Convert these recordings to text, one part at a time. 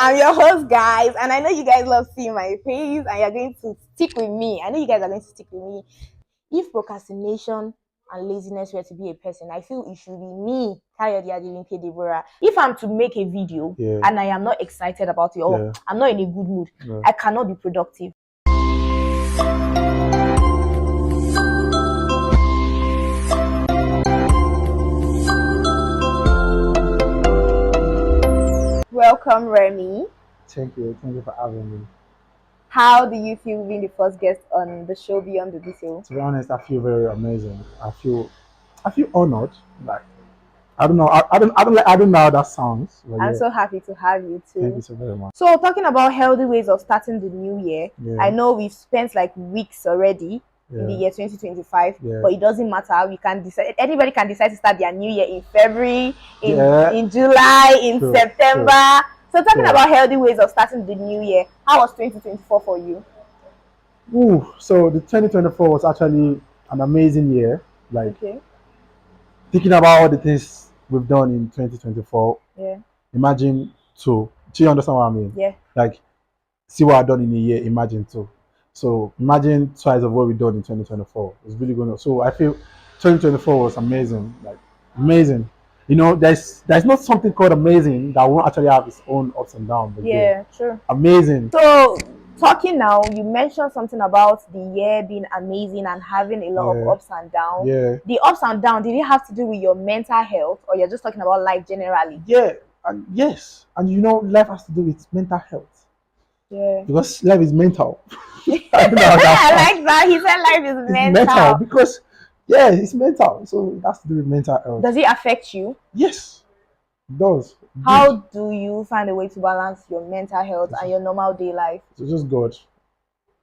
I'm your host, guys, and I know you guys love seeing my face, and you're going to stick with me. I know you guys are going to stick with me. If procrastination and laziness were to be a person, I feel it should be me, Kayode Adelinke Deborah. If I'm to make a video and I am not excited about it, or I'm not in a good mood, I cannot be productive. Welcome, Remy. Thank you for having me. How do you feel being the first guest on the show Beyond the Detail? To be honest, I feel very amazing. I feel honored. Like I don't know, I don't know how that sounds. I'm so happy to have you too. Thank you so very much. So talking about healthy ways of starting the new year, I know we've spent like weeks already in the year 2025, but it doesn't matter. We can decide. Anybody can decide to start their new year in February, in July, in September. So talking about healthy ways of starting the new year, how was 2024 for you? So the 2024 was actually an amazing year. Like thinking about all the things we've done in 2024. Imagine two. Do you understand what I mean? Like see what I've done in a year, imagine two. So imagine twice of what we've done in 2024. It's really going on. So I feel 2024 was amazing. Like amazing. You know, there's not something called amazing that won't actually have its own ups and downs. True. Amazing. So talking now, you mentioned something about the year being amazing and having a lot of ups and downs. The ups and downs, did it have to do with your mental health, or you're just talking about life generally? And yes, and you know, life has to do with mental health. Because life is mental. I like that. He said life is mental. Because it's mental. So it has to do with mental health. Does it affect you? Yes, it does. How do you find a way to balance your mental health and your normal day life? So just God.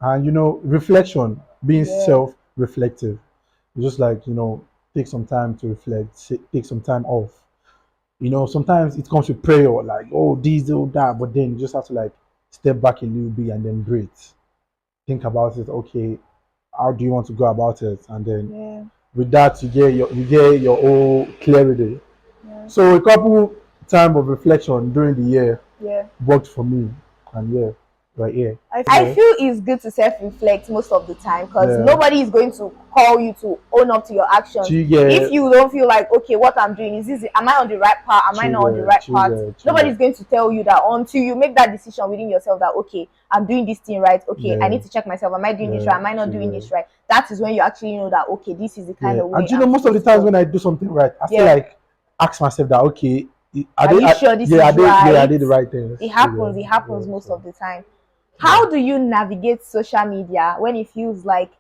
And you know, reflection, being self-reflective. Just like, you know, take some time to reflect, take some time off. You know, sometimes it comes with prayer, like, oh, this, oh, that, but then you just have to like step back a little bit and then breathe. Think about it. Okay, how do you want to go about it? And then with that, you get your whole clarity. So a couple time of reflection during the year worked for me, and right here. I feel it's good to self-reflect most of the time, because nobody is going to call you to own up to your actions. If you don't feel like, okay, what I'm doing is this, am I on the right path, am I not on the right path? Nobody's going to tell you that until you make that decision within yourself that, okay, I'm doing this thing right, okay, I need to check myself, am I doing this right, am I not doing this right? That is when you actually know that, okay, this is the kind of way. And you know, most of the times when I do something right, I feel like ask myself that, okay, are you sure this is right? I did the right thing. It happens most of the time. How do you navigate social media when it feels like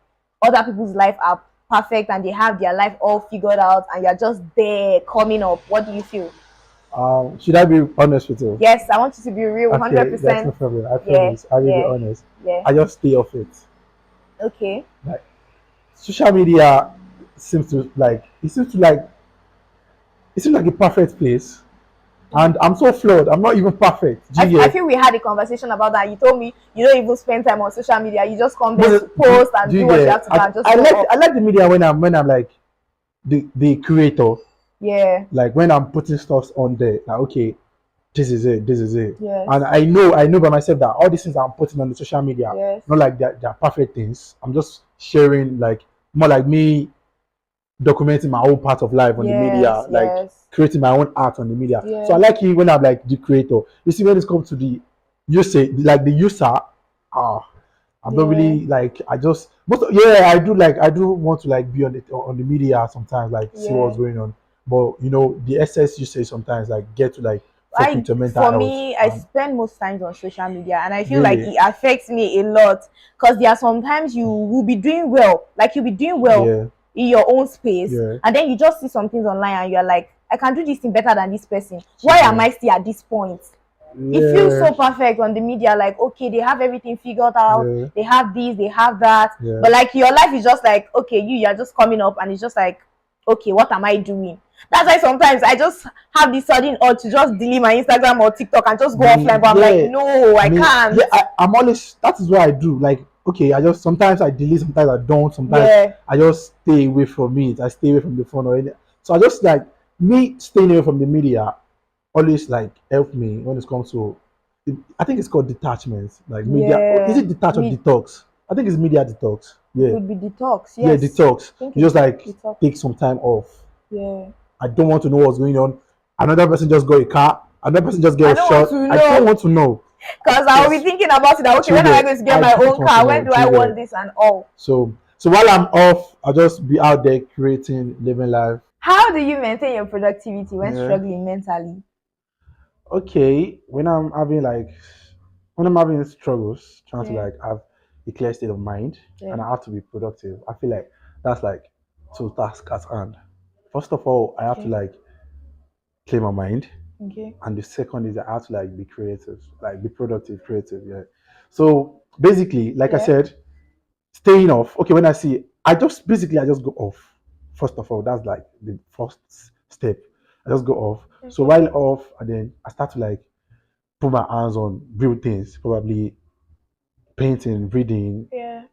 other people's life are perfect and they have their life all figured out and you're just there coming up? What do you feel? Should I be honest with you? Yes, I want you to be real, 100%. That's no problem. I promise. I will be honest. I just stay off it. Okay. Like social media seems like a perfect place. And I'm so flawed. I'm not even perfect. I feel we had a conversation about that. You told me you don't even spend time on social media. You just come there to post and do what you have to do. And just I like the media when I'm like the creator. Like when I'm putting stuff on there. Like, okay, this is it. And I know by myself that all these things I'm putting on the social media, not like they're perfect things. I'm just sharing, like more like me documenting my own part of life on the media, like creating my own art on the media. So I like it when I'm like the creator. You see, when it comes to the user, I'm not really like, I do want to like be on the media sometimes, like see what's going on. But you know, the excess usage sometimes like get to like mental health. For me, I spend most times on social media, and I feel like it affects me a lot, because there are sometimes you will be doing well, in your own space, and then you just see some things online and you're like, I can do this thing better than this person. Why am I still at this point? It feels so perfect on the media, like, okay, they have everything figured out, they have this, they have that, but like your life is just like, okay, you're just coming up and it's just like, okay, what am I doing? That's why sometimes I just have this sudden urge to just delete my Instagram or TikTok and just go offline, but I'm like, no, I can't. I'm always, that is what I do. Like, okay, sometimes I delete, sometimes I don't, sometimes I just stay away from it. I stay away from the phone or anything. So I just like, me staying away from the media always like help me when it comes to I think it's called detachment, like media. Is it detach or detox? I think it's media detox. Yeah. It could be detox. Yeah, Yes. detox. You just like detox. take some time off. Yeah. I don't want to know what's going on. Another person just got a car. Another person just get a shot. I don't want to know. Because I'll be thinking about it. That, okay, when am I going to get my own car? When do I want this and all? So while I'm off, I'll just be out there creating, living life. How do you maintain your productivity when struggling mentally? Okay, when I'm having struggles, trying to like have a clear state of mind, and I have to be productive. I feel like that's like two tasks at hand. First of all, I have to like clear my mind. Okay. And the second is I have to like be creative, like be productive, creative. Yeah. So basically, like I said, staying off. Okay, when I see, I just go off. First of all, that's like the first step. I just go off. Okay. So while off, and then I start to like put my hands on real things, probably painting, reading,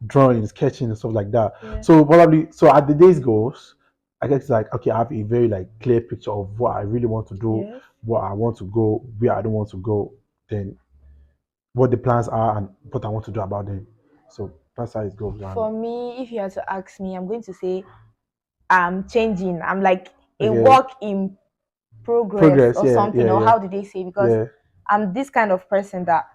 drawing, sketching, and stuff like that. Yeah. So probably, so as the days goes, I get like, okay, I have a very like clear picture of what I really want to do, what I want to go, where I don't want to go, then what the plans are and what I want to do about them. So that's how it goes. For me, if you had to ask me, I'm going to say I'm changing. I'm like a work in progress or something, or how do they say? Because I'm this kind of person that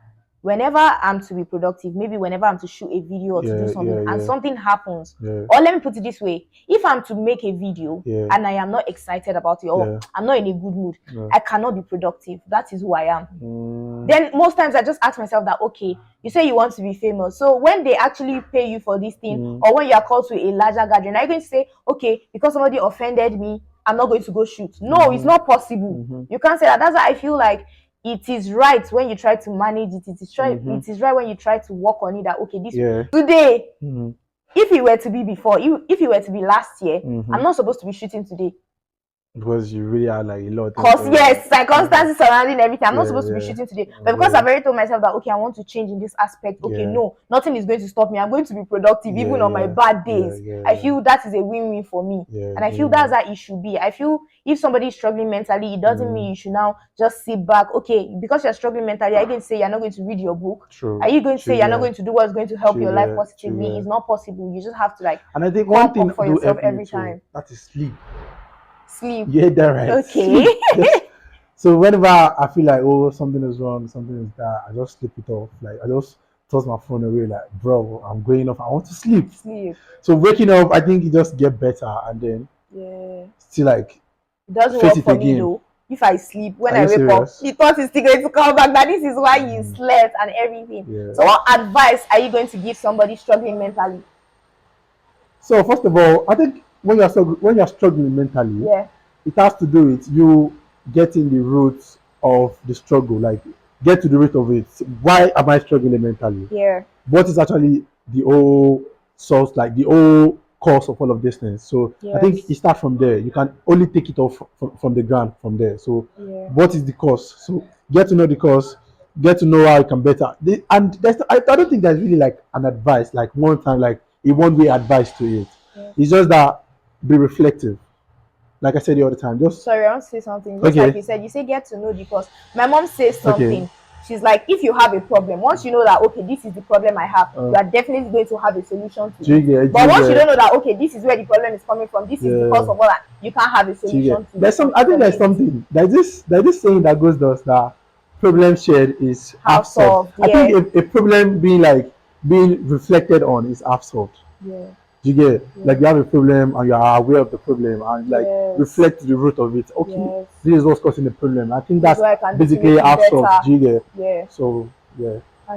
whenever I'm to be productive, maybe whenever I'm to shoot a video or to do something and something happens, or let me put it this way, if I'm to make a video and I am not excited about it, or I'm not in a good mood, I cannot be productive. That is who I am. Then most times I just ask myself that, okay, you say you want to be famous, so when they actually pay you for this thing, or when you are called to a larger gathering, are you going to say, okay, because somebody offended me, I'm not going to go shoot? No, it's not possible. You can't say that. That's why I feel like it is right when you try to manage it. It is right. It is right when you try to work on it. That okay, this today, if it were to be before, if it were to be last year, I'm not supposed to be shooting today. Because you really are like a lot. Because yes, circumstances surrounding everything. I'm not supposed to be shooting today. But because I've already told myself that okay, I want to change in this aspect. Okay, no, nothing is going to stop me. I'm going to be productive even on my bad days. I feel that is a win-win for me. And I feel that's how it should be. I feel if somebody is struggling mentally, it doesn't mean you should now just sit back. Okay, because you're struggling mentally, are you going to say you're not going to read your book? Are you going to say you're not going to do what's going to help your life positively? It's not possible. You just have to like and I think one thing for yourself every time. That is sleep. Sleep. Yeah, that right. Okay. So whenever I feel like something is wrong, something is that, I just sleep it off. Like I just toss my phone away. Like bro, I'm going off. I want to sleep. So waking up, I think it just get better, and then still like it doesn't work for me though. If I sleep, when I wake up, the thought is still going to come back. That this is why you slept and everything. So what advice are you going to give somebody struggling mentally? So first of all, I think when you're struggling mentally, it has to do with you getting the roots of the struggle, like get to the root of it. Why am I struggling mentally? What is actually the whole source, like the whole cause of all of these things? So I think you start from there. You can only take it off from the ground from there. So what is the cause? So get to know the cause, get to know how you can better. And I don't think there's really like an advice, like one time, like a one-way advice to it. It's just that be reflective. Like I said the other time, just sorry, I want to say something. Just like you say get to know the cause. My mom says something. She's like, if you have a problem, once you know that okay, this is the problem I have, you are definitely going to have a solution to it. But once you don't know that okay, this is where the problem is coming from, this is the cause of all that, you can't have a solution to it. I think there's something. There's this saying that goes thus that problem shared is half solved. I think a problem being reflected on is half solved. You get like you have a problem and you are aware of the problem and like reflect the root of it. Okay, this is what's causing the problem. I think that's basically half solved. You get so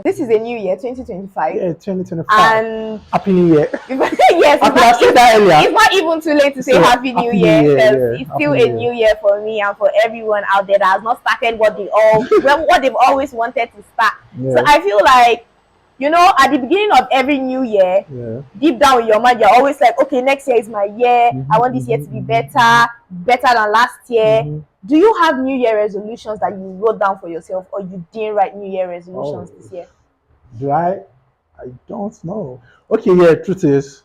this is a new year, 2025. Yeah, 2025. And Happy New Year. Yes, it's not even too late to say Happy New Year. It's still a new year for me and for everyone out there that has not started what they've always wanted to start. So I feel like, you know, at the beginning of every new year, deep down in your mind, you're always like, okay, next year is my year. I want this year to be better than last year. Do you have New Year resolutions that you wrote down for yourself, or you didn't write New Year resolutions this year? Do I don't know. Okay, truth is,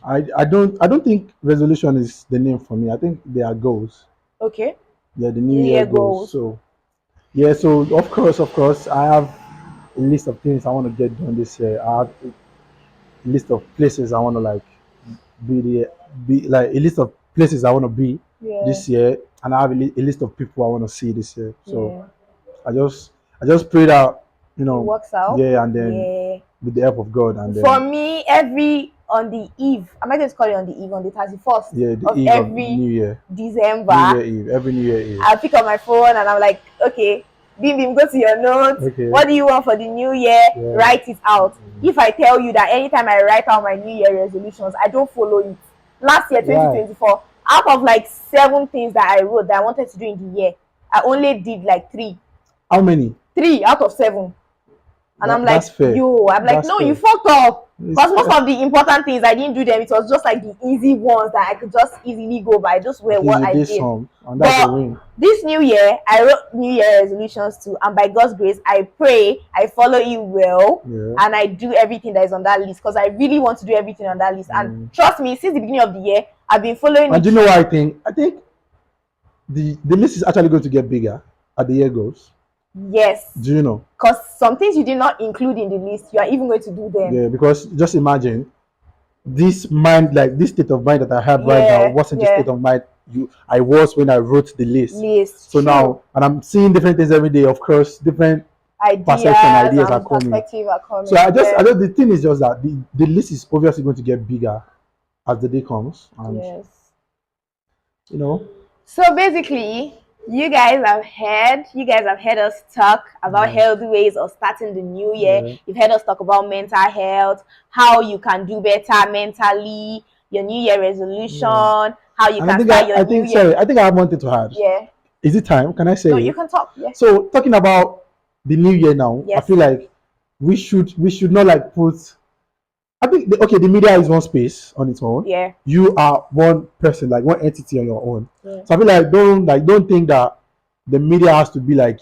I don't think resolution is the name for me. I think they are goals. Okay. Yeah, the New Year goals. So Yeah, so of course, I have a list of things I want to get done this year. I have a list of places I want to like be the be like a list of places I want to be Yeah. this year, and I have a list of people I want to see this year. So Yeah. I just pray that It works out. yeah, and then Yeah. with the help of God, and For then me, every on the eve, I might just call it on the eve, on the 31st yeah, the of eve of every New Year, New December, Year Eve, every New Year Eve. I pick up my phone and I'm like, okay, Bim Bim, go to your notes. Okay. What do you want for the new year? Yeah. Write it out. If I tell you that anytime I write out my new year resolutions, I don't follow it. Last year, 2024, out of like 7 things that I wrote that I wanted to do in the year, I only did like 3. How many? 3 out of 7. And I'm like, yo, I'm like, no, you fucked up. Because most of the important things, I didn't do them. It was just like the easy ones that I could just easily go by. Just were what I did. And that's a win. This new year, I wrote New Year resolutions too. And by God's grace, I pray, I follow it well. Yeah. And I do everything that is on that list. Because I really want to do everything on that list. And trust me, since the beginning of the year, I've been following it. And do you know what I think? I think the list is actually going to get bigger as the year goes. Yes. Do you know? Because some things you did not include in the list, you are even going to do them. Yeah, because just imagine this mind, like this state of mind that I have right now, wasn't the state of mind I was when I wrote the list. So now, and I'm seeing different things every day. Of course, different ideas are coming. So I just the thing is just that the list is obviously going to get bigger as the day comes. And, you know. So basically, you guys have heard us talk about healthy ways of starting the new year. You've heard us talk about mental health, how you can do better mentally, your new year resolution, how you can start your new year. Sorry, I think I have one thing to add. Yeah. Is it time? Can I say? No, you can talk. Yeah. So talking about the new year now, I feel like we should not like put. I think the media is one space on its own. Yeah. You are one person, like one entity on your own. Yeah. So I feel like don't think that the media has to be like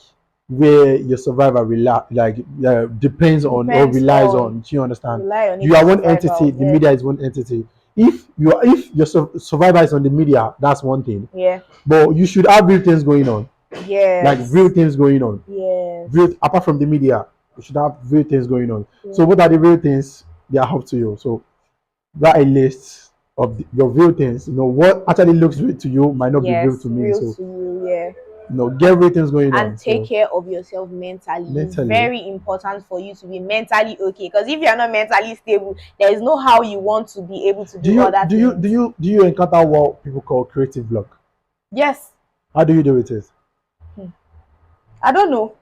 where your survivor depends on or relies on. Do you understand? You are one entity. The media is one entity. If your survivor is on the media, that's one thing. Yeah. But you should have real things going on. Yeah. Like real things going on. Yeah. Apart from the media, you should have real things going on. Yeah. So what are the real things? They are up to you. So write a list of your real things. You know what actually looks real to you might not be real to me. To you, get real things going on. And take care of yourself mentally. It's very important for you to be mentally okay. Because if you are not mentally stable, there is no how you want to be able to do other things. Do you encounter what people call creative block? Yes. How do you deal with it? I don't know.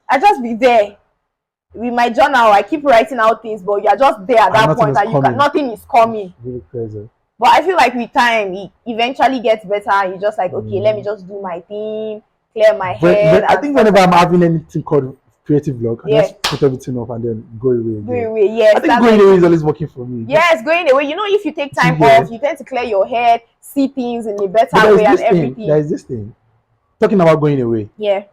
I just be there. With my journal, I keep writing out things, but you're just there at that point and nothing is coming. Really crazy. But I feel like with time, it eventually gets better and you're just like, okay, let me just do my thing, clear my head. I think whenever I'm having anything called creative block, I just put everything off and then go away. Go away, yes. I think going away is always working for me. Yes, going away. You know, if you take time off, you tend to clear your head, see things in a better way and everything. There is this thing. Talking about going away. Yeah.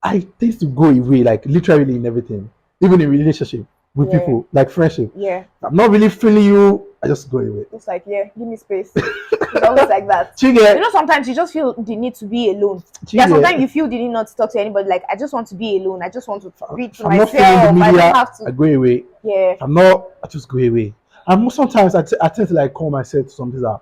I tend to go away, like literally in everything, even in relationship with people, like friendship. Yeah. I'm not really feeling you. I just go away. It's like, give me space. It's always like that. You know, sometimes you just feel the need to be alone. Sometimes you feel the need not to talk to anybody. Like, I just want to be alone. I just want to read to myself. I'm not feeling the media. I don't have to. I go away. Yeah. I just go away. And sometimes I tend to like call myself to something that,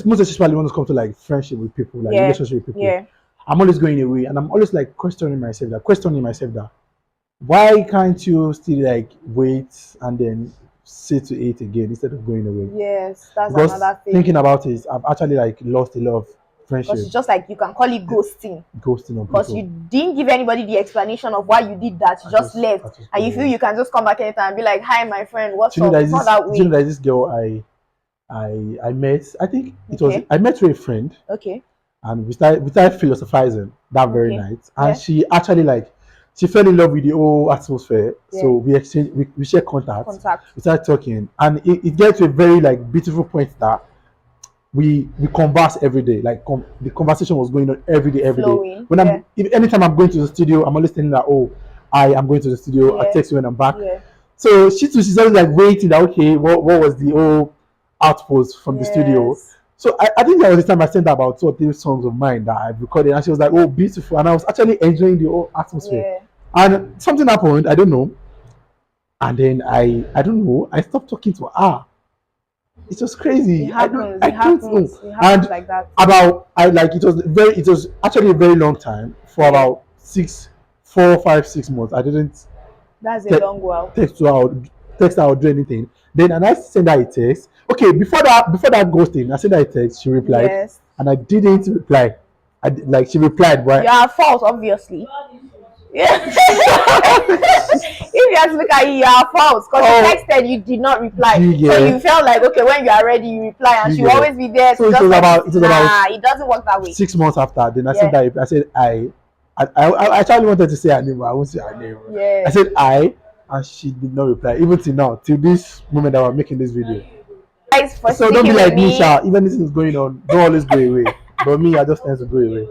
most especially when it comes to like friendship with people, like relationship with people. Yeah. I'm always going away, and I'm always like questioning myself that why can't you still like wait and then sit to eat again instead of going away? Yes, that's another thing. Thinking about it, I've actually like lost a lot of friendship. Because it's just like you can call it ghosting. Ghosting of because you didn't give anybody the explanation of why you did that. You just left, and you feel you can just come back anytime and be like, "Hi, my friend, what's up?" It's not that way. Do you know this girl I met? I think I met with a friend. Okay. And we started philosophizing that very night, and she actually she fell in love with the whole atmosphere. So we share contact. We started talking, and it gets to a very beautiful point that we converse every day. The conversation was going on every day. When anytime I'm going to the studio, I'm always telling her, "Oh, I am going to the studio." I text you when I'm back. So she's always waiting that, okay, what was the whole outpost from the studio. So I think there was the time I sent her about 2 or 3 songs of mine that I recorded, and she was like, "Oh, beautiful," and I was actually enjoying the whole atmosphere. Yeah. And something happened, I don't know, and then I don't know, I stopped talking to her. It was crazy. It happens. I It don't know. happens. It happens And like that. about I like it was actually a very long time for about 4, 5, 6 months. I didn't That's a long while. text her or do anything. Then and I sent her a text. Okay, before that ghosting, I sent her a text. She replied, Yes. and I didn't reply. Like she replied, but You are false, obviously. Yeah. If you have to look at it, you are false because you texted, you did not reply. So you felt like, okay, when you are ready, you reply, and she will always be there. So it was about it doesn't work that way. 6 months after. Then I sent her. I said I actually wanted to say her name, but I won't say her name. Yeah. I said and she did not reply even till now, till this moment that we're making this video. Guys, so don't be like me, Sha. Even this is going on, don't always go away. But me, I just tend to go away.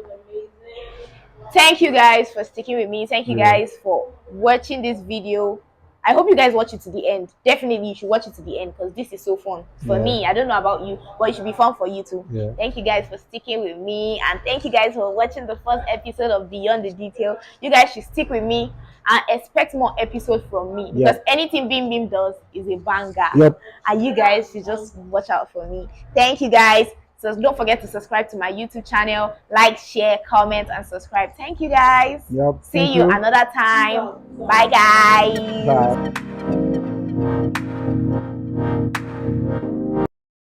Thank you guys for sticking with me. Thank you guys for watching this video. I hope you guys watch it to the end. Definitely you should watch it to the end because this is so fun for me. I don't know about you, but it should be fun for you too. Thank you guys for sticking with me, and thank you guys for watching the first episode of Beyond the Detail. You guys should stick with me and expect more episodes from me because anything Bim Bim does is a banger. And you guys should just watch out for me. Thank you guys. So don't forget to subscribe to my YouTube channel, like, share, comment, and subscribe. Thank you guys. See you another time. Bye guys. Bye.